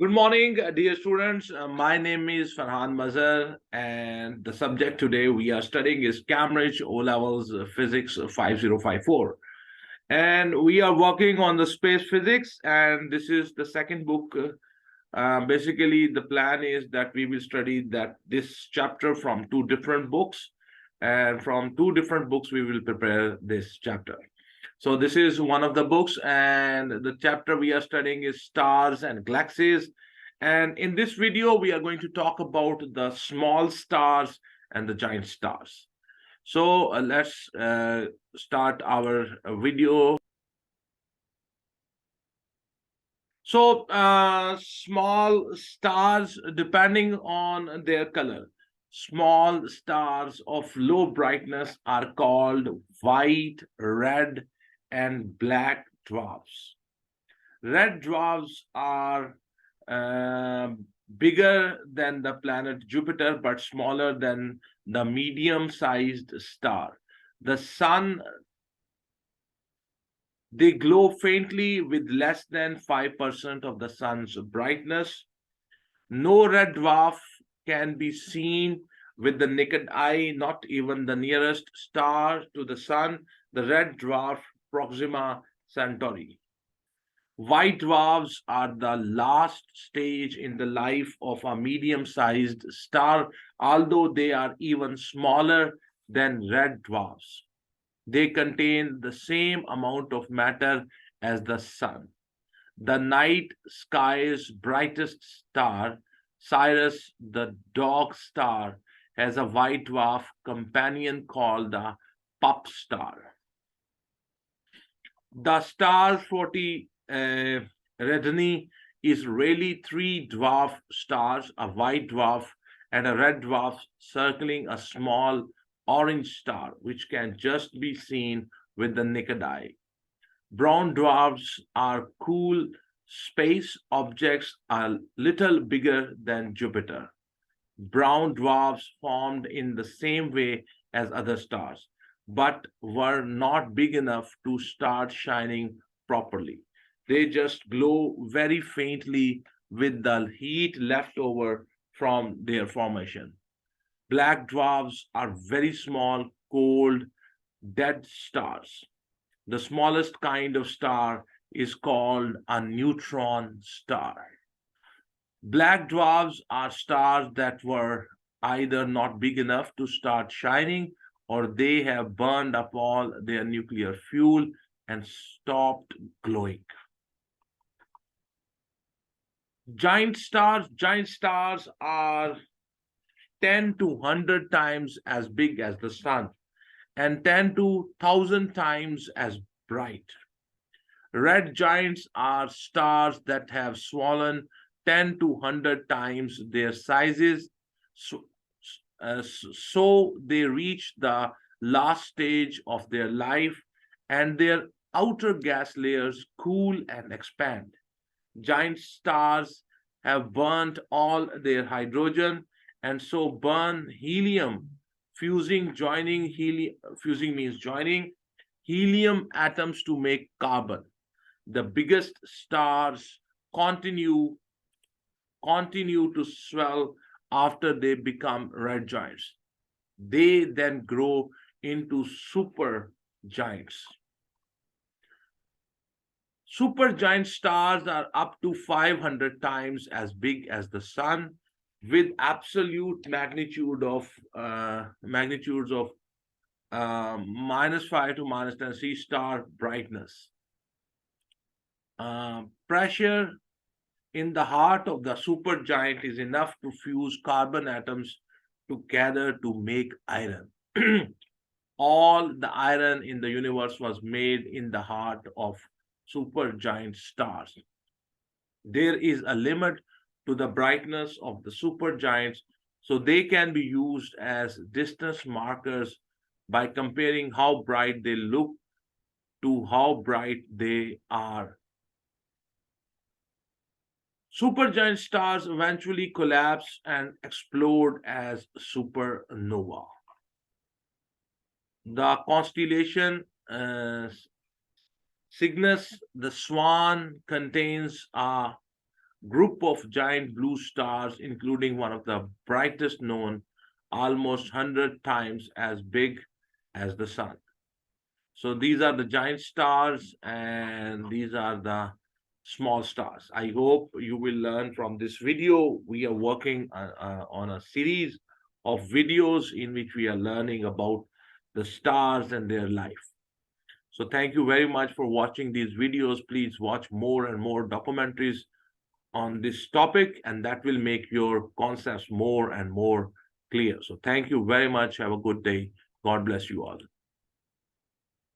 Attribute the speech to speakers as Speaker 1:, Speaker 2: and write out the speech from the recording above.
Speaker 1: Good morning, dear students. My name is Ferhan Mazher, and the subject today we are studying is Cambridge O Levels Physics 5054. And we are working on the space physics, and this is the second book. Basically, the plan is that we will study this chapter from two different books, and from two different books we will prepare this chapter. So this is one of the books, and the chapter we are studying is Stars and Galaxies. And in this video, we are going to talk about the small stars and the giant stars. So let's start our video. So small stars, depending on their color, small stars of low brightness are called white, red, and black dwarfs. Red dwarfs are uh, bigger than the planet Jupiter, but smaller than the medium-sized star. The sun, they glow faintly with less than 5% of the sun's brightness. No red dwarf can be seen with the naked eye, not even the nearest star to the sun, the red dwarf Proxima Centauri. White dwarfs are the last stage in the life of a medium-sized star, although they are even smaller than red dwarfs. They contain the same amount of matter as the sun. The night sky's brightest star, Sirius, the dog star, has a white dwarf companion called the pup star. The star 40 Eridani is really three dwarf stars, a white dwarf and a red dwarf circling a small orange star, which can just be seen with the naked eye. Brown dwarfs are cool space objects a little bigger than Jupiter. Brown dwarfs formed in the same way as other stars, but were not big enough to start shining properly. They just glow very faintly with the heat left over from their formation. Black dwarfs are very small, cold, dead stars. The smallest kind of star is called a neutron star. Black dwarfs are stars that were either not big enough to start shining or they have burned up all their nuclear fuel and stopped glowing. Giant stars are 10 to 100 times as big as the sun and 10 to 1,000 times as bright. Red giants are stars that have swollen 10 to 100 times their sizes, so they reach the last stage of their life and their outer gas layers cool and expand. Giant stars have burnt all their hydrogen and so burn helium. Fusing means joining helium atoms to make carbon. The biggest stars continue to swell after they become red giants. They then grow into super giants. Supergiant stars are up to 500 times as big as the sun, with absolute magnitudes of -5 to -10 C star brightness. Pressure in the heart of the supergiant is enough to fuse carbon atoms together to make iron. All the iron in the universe was made in the heart of supergiant stars. There is a limit to the brightness of the supergiants, so they can be used as distance markers by comparing how bright they look to how bright they are. Supergiant stars eventually collapse and explode as supernova. The constellation Cygnus, the swan, contains a group of giant blue stars, including one of the brightest known, almost 100 times as big as the sun. So these are the giant stars and these are the small stars. I hope you will learn from this video. We are working on a series of videos in which we are learning about the stars and their life. So thank you very much for watching these videos. Please watch more and more documentaries on this topic, and that will make your concepts more and more clear. So thank you very much. Have a good day. God bless you all.